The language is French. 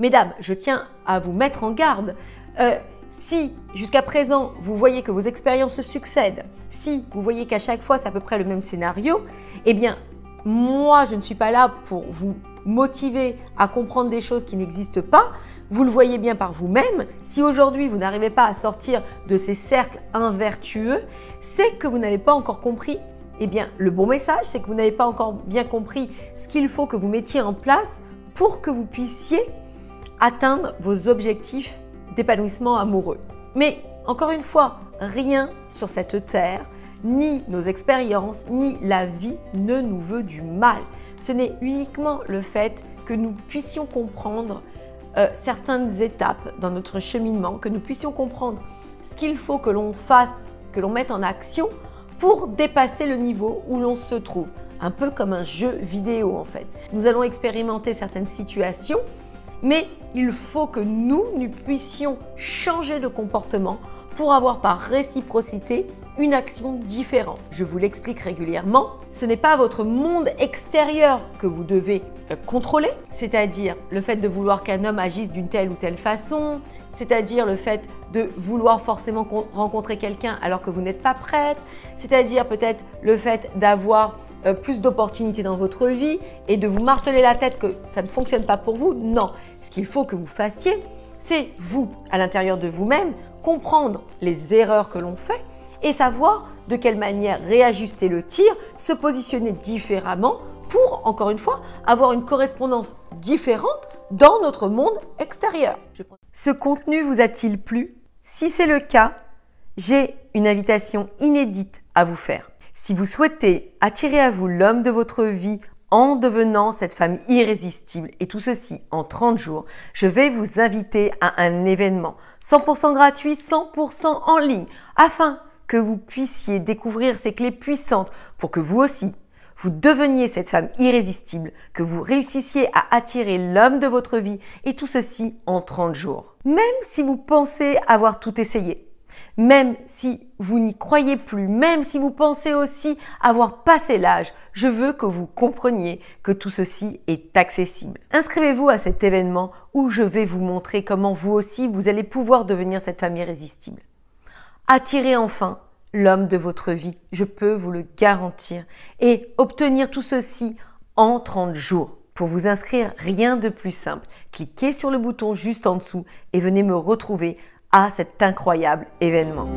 Mesdames, je tiens à vous mettre en garde. Si jusqu'à présent vous voyez que vos expériences se succèdent, si vous voyez qu'à chaque fois c'est à peu près le même scénario, eh bien moi je ne suis pas là pour vous motiver à comprendre des choses qui n'existent pas. Vous le voyez bien par vous-même. Si aujourd'hui vous n'arrivez pas à sortir de ces cercles invertueux, c'est que vous n'avez pas encore compris. Eh bien le bon message, c'est que vous n'avez pas encore bien compris ce qu'il faut que vous mettiez en place pour que vous puissiez atteindre vos objectifs d'épanouissement amoureux. Mais encore une fois, rien sur cette terre, ni nos expériences, ni la vie ne nous veut du mal. Ce n'est uniquement le fait que nous puissions comprendre certaines étapes dans notre cheminement, que nous puissions comprendre ce qu'il faut que l'on fasse, que l'on mette en action pour dépasser le niveau où l'on se trouve. Un peu comme un jeu vidéo en fait. Nous allons expérimenter certaines situations, mais il faut que nous puissions changer de comportement pour avoir par réciprocité une action différente. Je vous l'explique régulièrement, ce n'est pas votre monde extérieur que vous devez contrôler, c'est-à-dire le fait de vouloir qu'un homme agisse d'une telle ou telle façon, c'est-à-dire le fait de vouloir forcément rencontrer quelqu'un alors que vous n'êtes pas prête, c'est-à-dire peut-être le fait d'avoir plus d'opportunités dans votre vie et de vous marteler la tête que ça ne fonctionne pas pour vous. Non, ce qu'il faut que vous fassiez, c'est vous, à l'intérieur de vous-même, comprendre les erreurs que l'on fait et savoir de quelle manière réajuster le tir, se positionner différemment pour, encore une fois, avoir une correspondance différente dans notre monde extérieur. Ce contenu vous a-t-il plu? Si c'est le cas, j'ai une invitation inédite à vous faire. Si vous souhaitez attirer à vous l'homme de votre vie en devenant cette femme irrésistible et tout ceci en 30 jours, je vais vous inviter à un événement 100% gratuit, 100% en ligne afin que vous puissiez découvrir ces clés puissantes pour que vous aussi, vous deveniez cette femme irrésistible, que vous réussissiez à attirer l'homme de votre vie et tout ceci en 30 jours. Même si vous pensez avoir tout essayé, même si vous n'y croyez plus, même si vous pensez aussi avoir passé l'âge, je veux que vous compreniez que tout ceci est accessible. Inscrivez-vous à cet événement où je vais vous montrer comment vous aussi, vous allez pouvoir devenir cette femme irrésistible. Attirez enfin l'homme de votre vie, je peux vous le garantir, et obtenir tout ceci en 30 jours. Pour vous inscrire, rien de plus simple. Cliquez sur le bouton juste en dessous et venez me retrouver à cet incroyable événement.